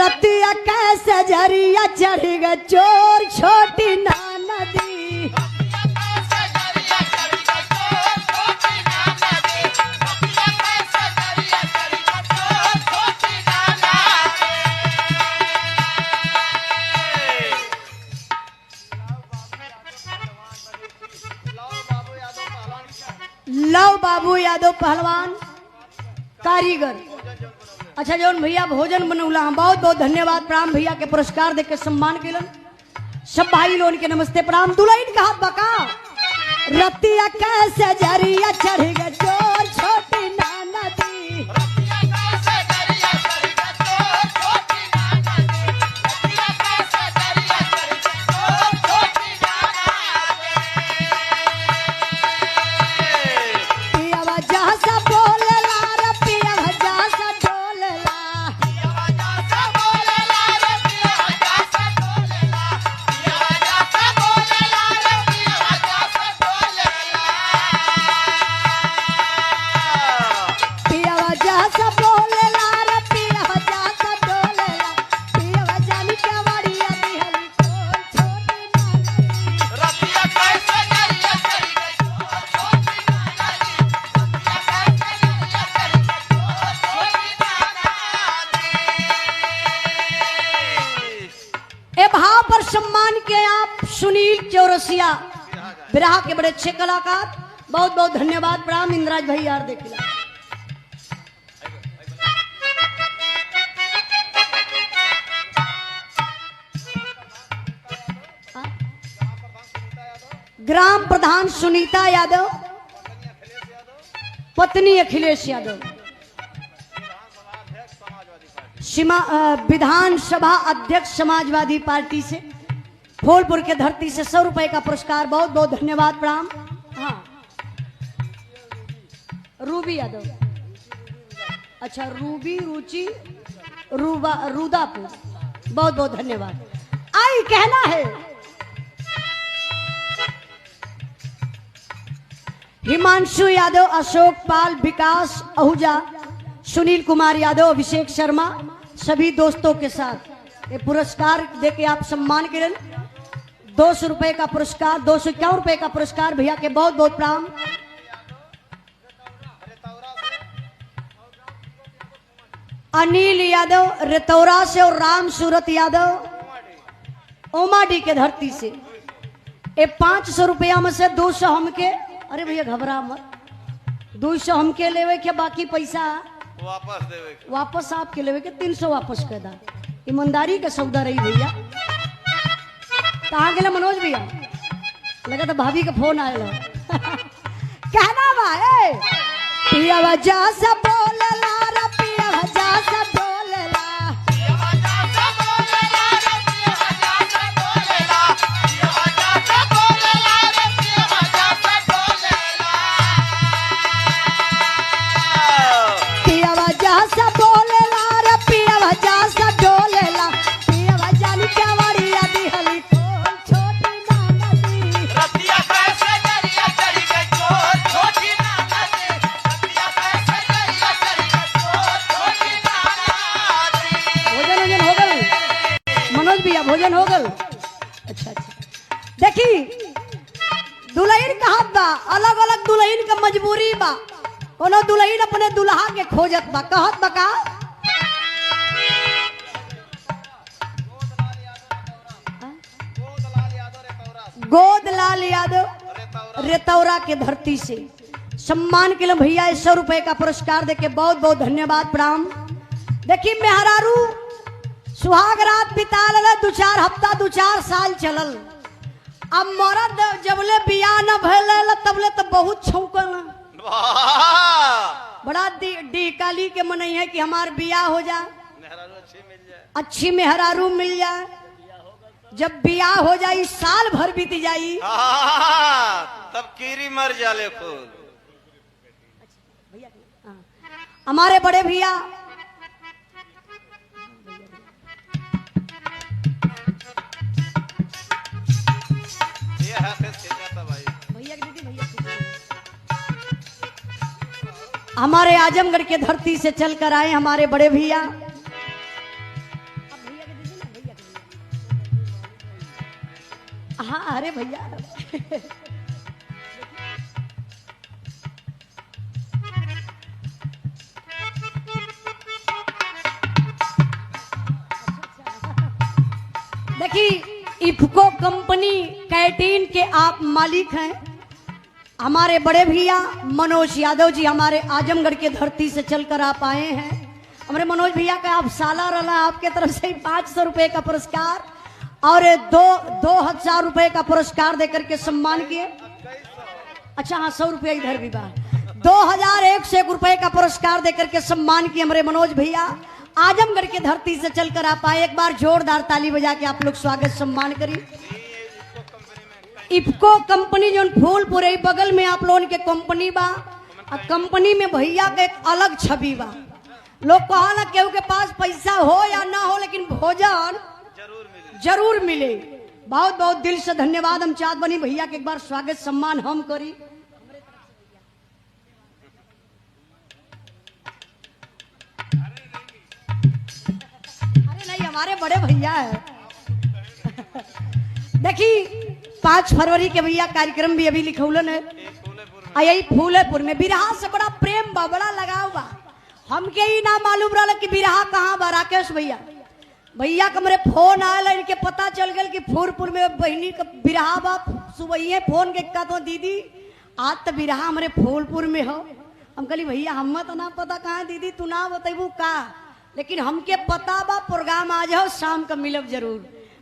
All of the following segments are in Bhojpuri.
रतिया कैसे झरिया चढ़ गए चोर छोटी ना नदी। लव बाबू यादव पहलवान कारीगर। अच्छा जौन भैया भोजन बनौला हम बहुत बहुत धन्यवाद प्रणाम भैया के पुरस्कार देके सम्मान केलन। सब भाई लोन के नमस्ते प्रणाम। दुल्हन का हाथ बका रतिया कैसे झरिया चढ़ गए चोर छोटी ना नदी। सम्मान के आप सुनील चौरसिया बिरहा के बड़े अच्छे कलाकार, बहुत बहुत धन्यवाद प्रणाम। इंद्राज भाई यार देखिए ग्राम प्रधान सुनीता यादव, पत्नी अखिलेश यादव, विधानसभा अध्यक्ष समाजवादी पार्टी से फूलपुर के धरती से 100 रुपए का पुरस्कार, बहुत बहुत धन्यवाद प्रणाम। हाँ रूबी यादव, अच्छा रूबी रुचि रुदापुर, बहुत बहुत धन्यवाद। आई कहना है हिमांशु यादव, अशोक पाल, विकास आहूजा, सुनील कुमार यादव, अभिषेक शर्मा, सभी दोस्तों के साथ ये पुरस्कार देके आप सम्मान करें। 200 रुपए का पुरस्कार, 251 रुपए का पुरस्कार भैया के बहुत बहुत प्रणाम। अनिल यादव रेतौरा से और राम सूरत यादव ओमाडी के धरती से ये 500 रुपया में से 200 हमके, अरे भैया घबरा मत, 200 हमके लेवे के, बाकी पैसा वापस आपके लेवे के 300 वापस कर दा। ईमानदारी का सौदा रही भैया। कहाँ गए मनोज भैया? लगा तो भाभी का फोन आया कहना भाई पिया वजह से बोलला रे पिया वजह से बोलला पिया वजह से बोलला रे पिया वजह से डोलेला पिया वजह नी क्या वारिया दी हली छोटी ना नदी रतिया कैसे दरिया चढ़ी गई छोटी ना नदी रतिया कैसे दरिया चढ़ी गई छोटी ना नदी। भोजन हो गल मनोज भैया, भोजन हो गल? अच्छा अच्छा देखी दुल्हन कहाँ बा, अलग अलग दुल्हन का मजबूरी बा। कोनो दुल्हन अपने दुल्हा के खोजत बा, कहत बा का गोदलाल यादव रेतौरा के धरती से सम्मान के लिए भैया 100 रुपए का पुरस्कार देके बहुत बहुत धन्यवाद प्रणाम। देखिए मेहरारू सुहाग रात बिता ले 2-4 हफ्ता 2-4 साल चलल, अब मरद जबले बियाह न भइल तबले तो बहुत छौकल, बड़ा डी काली के मन है कि हमार बियाह हो जा, अच्छी मेहरारू मिल जाए। जब बियाह हो जाई साल भर बीत जाई तब कीरी मर जाले फूल। हमारे बड़े भैया हमारे आजमगढ़ के धरती से चलकर आए हमारे बड़े भैया अरे भैया देखिए इफको कंपनी कैंटीन के आप मालिक हैं, हमारे बड़े भैया मनोज यादव जी हमारे आजमगढ़ के धरती से चलकर आप आए हैं। हमारे मनोज भैया का आप साला रला आपके तरफ से 500 रुपए का पुरस्कार और 2000 रुपए का पुरस्कार देकर के सम्मान किए। अच्छा हाँ 100 रुपया इधर भी बा 2101 रुपए का पुरस्कार देकर के सम्मान किए हमारे मनोज भैया आजमगढ़ के धरती से चलकर आप आए। एक बार जोरदार ताली बजा के आप लोग स्वागत सम्मान करिए। इफको कंपनी जो फूलपुर है बगल में आप लोगों के कंपनी बा, कंपनी में भैया का एक अलग छवि बा। लोग कहा ना केहू के पास पैसा हो या ना हो लेकिन भोजन जरूर मिले। बहुत बहुत दिल से धन्यवाद। हम चाहत बनी भैया के एक बार स्वागत सम्मान हम करी। अरे नहीं हमारे बड़े भैया है। देखिए 5 फरवरी के भैया कार्यक्रम भी अभी लिखौलन है यही फूलेपुर में। बिरहा से बड़ा प्रेम बा, बड़ा लगाव बा। हमके ही ना मालूम रहा कि बिरहा कहाँ बा। राकेश भैया भैया का मेरे फोन आयल इनके पता चल गया कि फूलपुर में बहनी का बिरहा बा। सुबह फोन के कहते दीदी आज तो बिरहा हमारे फूलपुर में हो। हम कहली भैया हम तो ना पता कहाँ दीदी तू ना बतेबू का, लेकिन हमके पता बा प्रोग्राम आज हो शाम का मिलब जरूर।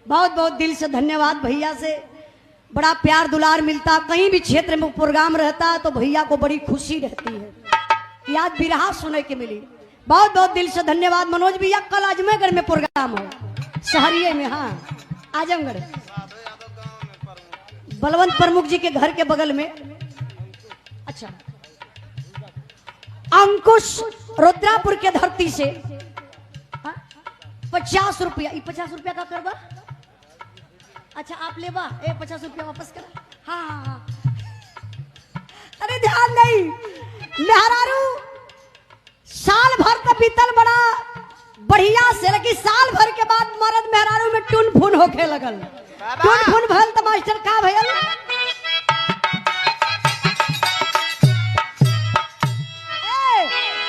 बहुत बहुत दिल से धन्यवाद भैया से, बड़ा प्यार दुलार मिलता। कहीं भी क्षेत्र में प्रोग्राम रहता तो भैया को बड़ी खुशी रहती है कि आज बिरहा सुनने के मिली। बहुत बहुत दिल से धन्यवाद मनोज भैया। कल आजमगढ़ में प्रोग्राम हो शहरिये में, हाँ आजमगढ़ बलवंत प्रमुख जी के घर के बगल में। अच्छा अंकुश रुद्रापुर के धरती से 50 रुपया। 50 रुपया का करवा। अच्छा आप लेबा 50 रुपया वापस कर। हाँ हाँ हाँ अरे ध्यान नहीं मेहरारू साल भर तो बीतल बड़ा बढ़िया से, लेकिन साल भर के बाद मर्द मेहरारू में टून फून होके लगल। टून फून भल तो मास्टर का भयल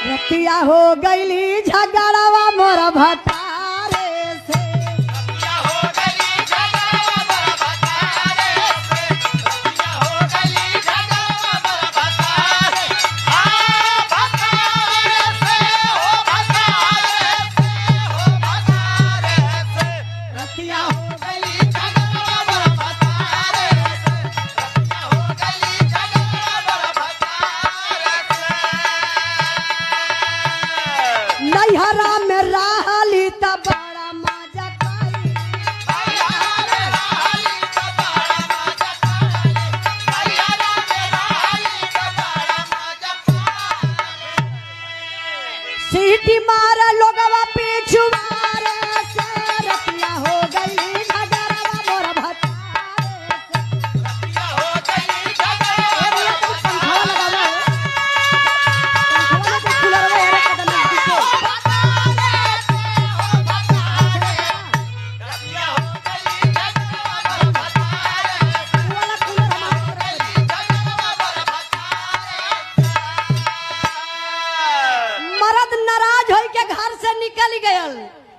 रतिया हो गईली झगड़वा मोरा भतारे से। नैहरा में रहली त बड़ा मजा करी। सीटी मारे लोगवा पीछू मारे से रतिया हो गई झगड़वा मोर भतारे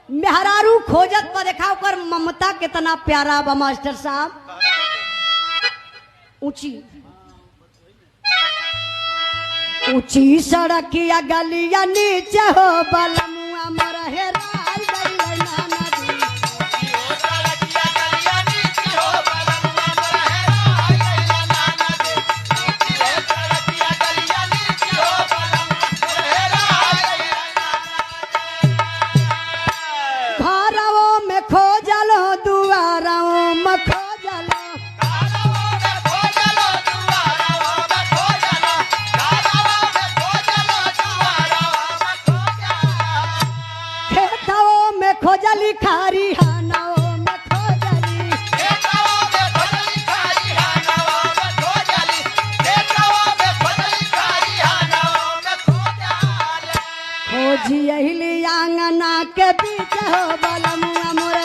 मेहरारू खोजत पर देखा ओकर ममता कितना प्यारा बा मास्टर साहब। ऊंची ऊंची सड़किया गलिया नीचे हो बलमुआ मरा हेराई गई नाना दी। खोजली खारी हानाओ में खोजली खोजी अहिली आंगना के बीच हो बलमुआ मोर